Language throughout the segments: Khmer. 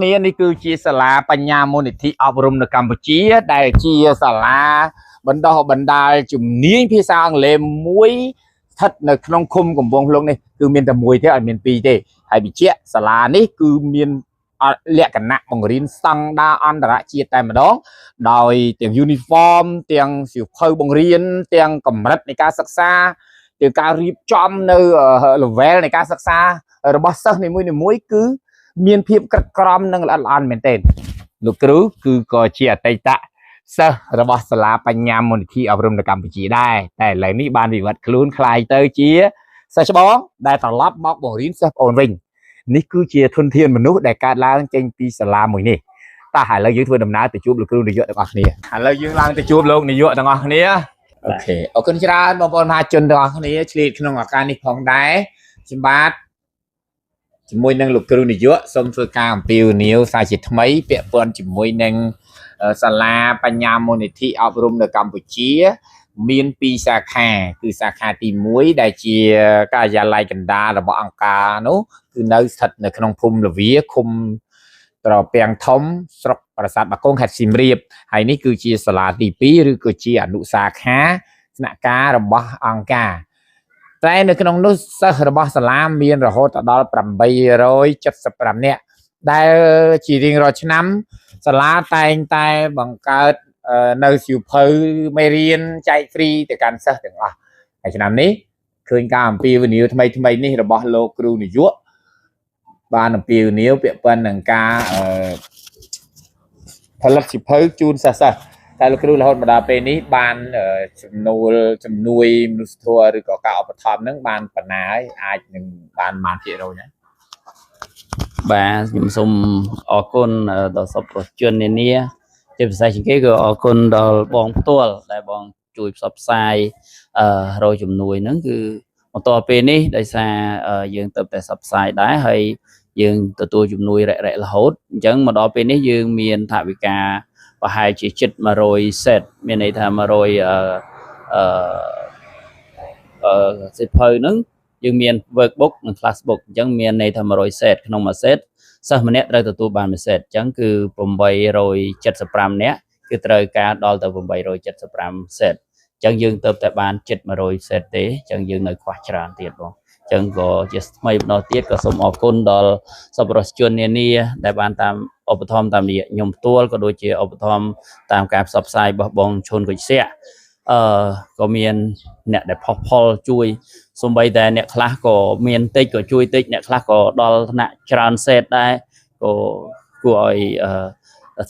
នេះនេះគឺជាសាលាបញ្ញាមូលនិធិអប់រំនៅកម្ពុជាដែលជាសាលាបណ្ដុះបណ្ដាលជំនាញភាសាអង់គ្លេសមួយស្ថិតនៅក្នុងឃុំកំពង់ភ្លុកនេះគឺមានតែមួយទេអត់មានពីរទេហើយវិជ្ជាសាលានេះគឺមានលក្ខណៈបង្រៀនស្តង់ដារអន្តរជាតិតែម្ដងដោយទាំង uniform ទាំងសៀវភៅបង្រៀនទាំងកម្រិតនៃការសិក្សាទាំងការរៀបចំនៅ level នៃការសិក្សារបស់សិស្សនីមួយៗគឺមានភាពក្រិតក្រមនិងល្អិតល្អន់មែនទែនលោកគ្រូគឺក៏ជាអតីតសិស្សរបស់សាលាបញ្ញាមូលនិធិអប់រំនៅកម្ពុជាដែរតែឥឡូវនេះបានវិវត្តខ្លួនคล้ายទៅជាសិស្សច្បងដែលត្រឡប់មកបង្រៀនសិស្សប្អូនវិញនេះគឺជាធនធានមនុស្សដែលកើតឡើងចេញពីសាលាមួយនេះតោះឥឡូវយើងធ្វើដំណើរទៅជួបលោកគ្រូនាយកទាំងអស់គ្នាឥឡូវយើងឡើងទៅជួបលោកនាយកទាំងអស់គ្នាអូខេអរគុណច្រើនបងប្អូនមហាជនទាំងអស់គ្នាឆ្លៀតក្នុងឱកាសនេះផងដែរខ្ញុំបាទជាមួយនឹងលោកគ្រូនាយកសូមធ្វើការអំពាវនាវសារជាថ្មីពាក់ព័ន្ធជាមួយនឹងសាលាបញ្ញាមូលនិធិអប់រំនៅកម្ពុជាមានពីរសាខាគឺសាខាទី1ដែលជាការិយាល័យកណ្ដាលរបស់អង្គការនោះគឺនៅស្ថិតនៅក្នុងភូមិលវាឃុំត្រពាំងធំស្រុកប្រាសាទបាគងខេត្តសៀមរាបហើយនេះគឺជាសាលាទី2ឬក៏ជាអនុសាខាស្នាក់ការរបស់អង្គការតែនៅក្នុងនោះសិស្សរបស់សាលាមានរហូតដល់875នាក់ដែលជារៀងរាល់ឆ្នាំសាលាតែងតែបង្កើតនៅសៀវភៅមេរៀនចែកហ្វ្រីទៅកាន់សិស្សទាំងអស់ហើយឆ្នាំនេះឃើញការអំពាវនាវថ្មីនេះរបស់លោកគ្រូនាយកបានអំពាវនាវពាក់ព័ន្ធនឹងការផលិតសៀវភៅជូនសិស្សតែលោកគ្រូរហូតមកដល់ពេលនេះបានជំនួយមនុស្សធម៌ឬក៏ការឧបត្ថម្ភហ្នឹងបានប៉ុណ្ណាហើយអាចនឹងបានប៉ុន្មានភាគរយណាបាទខ្ញុំសូមអរគុណដល់សប្បុរសជននានាជាពិសេសជាងគេគឺអរគុណដល់បងផ្ទាល់ដែលបងជួយផ្សព្វផ្សាយរយជំនួយហ្នឹងគឺបន្តពេលនេះដោយសារយើងទៅតែផ្សព្វផ្សាយដែរហើយយើងទទួលជំនួយរហូតអញ្ចឹងមកដល់ពេលនេះយើងមានថវិកាប្រហែលជាជិត100 set មានន័យថា100សិភៅហ្នឹងយើងមាន workbook និង classbook អញ្ចឹងមានន័យថា100 set ក្នុងមួយ set សិស្សម្នាក់ត្រូវទទួលបានមួយ set អញ្ចឹងគឺ875នាក់គឺត្រូវការដល់ទៅ875 set អញ្ចឹងយើងទៅតែបានជិត100 set ទេអញ្ចឹងយើងនៅខ្វះច្រើនទៀតបងអញ្ចឹងក៏ជាថ្មីម្ដងទៀតក៏សូមអរគុណដល់សប្បុរសជននានាដែលបានតាមឧបត្ថម្ភតាមរយៈខ្ញុំផ្ទាល់ក៏ដូចជាឧបត្ថម្ភតាមការផ្សព្វផ្សាយរបស់បងឈុនកុយស័កក៏មានអ្នកដែលផុសផុលជួយសូម្បីតែអ្នកខ្លះក៏មានតិចក៏ជួយតិចអ្នកខ្លះក៏ដល់ថ្នាក់ច្រើនសេតដែរក៏គួរឲ្យ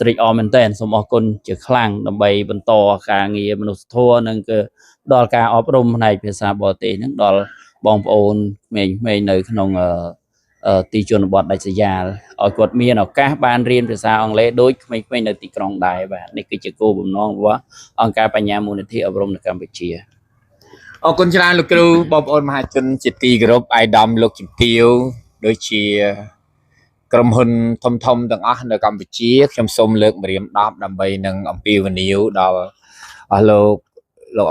ត្រេកអរមែនទែនសូមអរគុណជាខ្លាំងដើម្បីបន្តការងារមនុស្សធម៌និងគឺដល់ការអប់រំផ្នែកភាសាបរទេសហ្នឹងដល់បងប្អូនក្មេងៗនៅក្នុងទីជនបទដាច់ស្រយាលឲ្យគាត់មានឱកាសបានរៀនភាសាអង់គ្លេសដូចក្មេងៗនៅទីក្រុងដែរបាទនេះគឺជាគោលបំណងរបស់អង្គការបញ្ញាមូលនិធិអប់រំនៅកម្ពុជាអរគុណច្រើនលោកគ្រូបងប្អូនមហាជនជាទីគោរពអាយដាមលោកជំទាវដូចជាក្រុមហ៊ុនធំទាំងអស់នៅកម្ពុជាខ្ញុំសូមលើកម្រាមដប់ដើម្បីនឹងអំពាវនាវដល់អស់លោក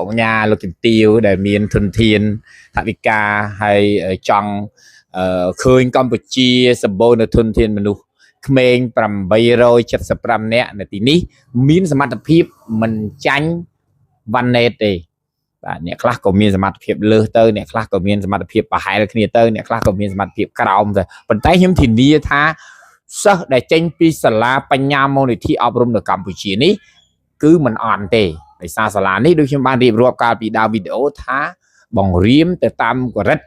អញ្ញាលោកជំទាវដែលមានធនធានថវិកាហើយចង់ឃើញកម្ពុជាសម្បូរនៅធនធានមនុស្សក្មេង875នាក់នៅទីនេះមានសមត្ថភាពមិនចាញ់វ៉ាន់ណេតទេបាទអ្នកខ្លះក៏មានសមត្ថភាពលើសទៅអ្នកខ្លះក៏មានសមត្ថភាពប្រហែលគ្នាទៅអ្នកខ្លះក៏មានសមត្ថភាពក្រោមទៅប៉ុន្តែខ្ញុំធានាថាសិស្សដែលចេញពីសាលាបញ្ញាមូលនិធិអប់រំនៅកម្ពុជានេះគឺមិនអន់ទេដោយសារសាលានេះដូចខ្ញុំបានរៀបរាប់កាលពីដើមវីដេអូថាបង្រៀនទៅតាមកម្រិត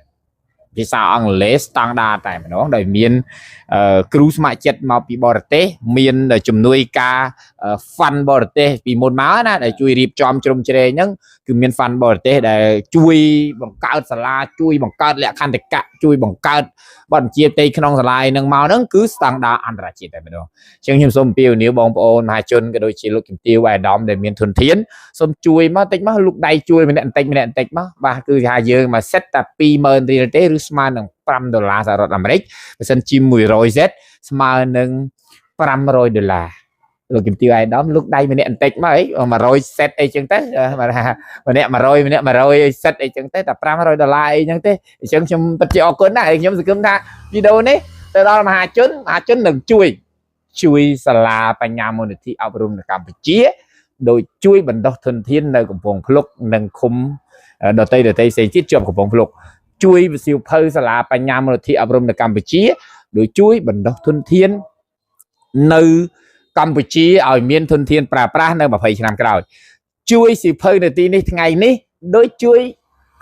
ភាសាអង់គ្លេសស្តង់ដារតែម្ដងដោយមានគ្រូស្ម័គ្រចិត្តមកពីបរទេសមានជំនួយការ fund បរទេសពីមុនមកណាដែលជួយរៀបចំជ្រុំជ្រែងហ្នឹងគឺមាន fund បរទេសដែលជួយបង្កើតសាលាជួយបង្កើតលក្ខន្តិកៈជួយបង្កើតបទបញ្ជាផ្ទៃក្នុងសាលាហ្នឹងមកហ្នឹងគឺស្តង់ដារអន្តរជាតិតែម្ដងអញ្ចឹងខ្ញុំសូមអំពាវនាវបងប្អូនមហាជនក៏ដូចជាលោកជំទាវអាយដាមដែលមានធនធានសូមជួយមកតិចមកលោកដៃជួយម្នាក់បន្តិចមកបាទគឺថាយើងមកសេតតែ20000រៀលទេឬស្មើនឹង$5សហរដ្ឋអាមេរិកបើសិនជា100 set ស្មើនឹង$500លោកជំទាវអាយដាមលោកដៃម្នាក់បន្តិចមកអី100 set អីចឹងទៅម្នាក់100ម្នាក់100 set អីចឹងទៅតែ$500អីចឹងទេអញ្ចឹងខ្ញុំពិតជាអរគុណណាស់ហើយខ្ញុំសង្ឃឹមថាវីដេអូនេះទៅដល់មហាជននឹងជួយ chui sala panyamoniti abrumในកម្ពុជាដោយជួយបណ្ដុះធនធាននៅកំពង់ភ្លុកនិងឃុំដតីផ្សេងទៀតជាប់កំពង់ភ្លុកជួយវិស័យភៅសាលាបញ្ញាមនតិអប់រំនៅកម្ពុជាដោយជួយបណ្ដុះធនធាននៅកម្ពុជាឲ្យមានធនធានប្រើប្រាស់នៅ20ឆ្នាំក្រោយជួយសិភៅនៅទីនេះថ្ងៃនេះដោយជួយ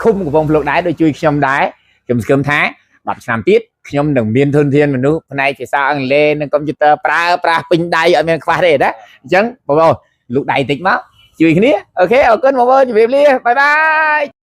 ឃុំកំពង់ភ្លុកដែរដោយជួយខ្ញុំដែរខ្ញុំសង្ឃឹមថា10ឆ្នាំទៀតខ្ញុំនឹងមានធនធានមនុស្សផ្នែកភាសាអង់គ្លេសនិងកុំព្យូទ័រប្រើប្រាស់ពេញដៃឲ្យមានខ្វះទេណាអញ្ចឹងបងប្អូនលោកដៃតិចមកជួយគ្នាអូខេអរគុណបងប្អូនជម្រាបលាបាយបាយ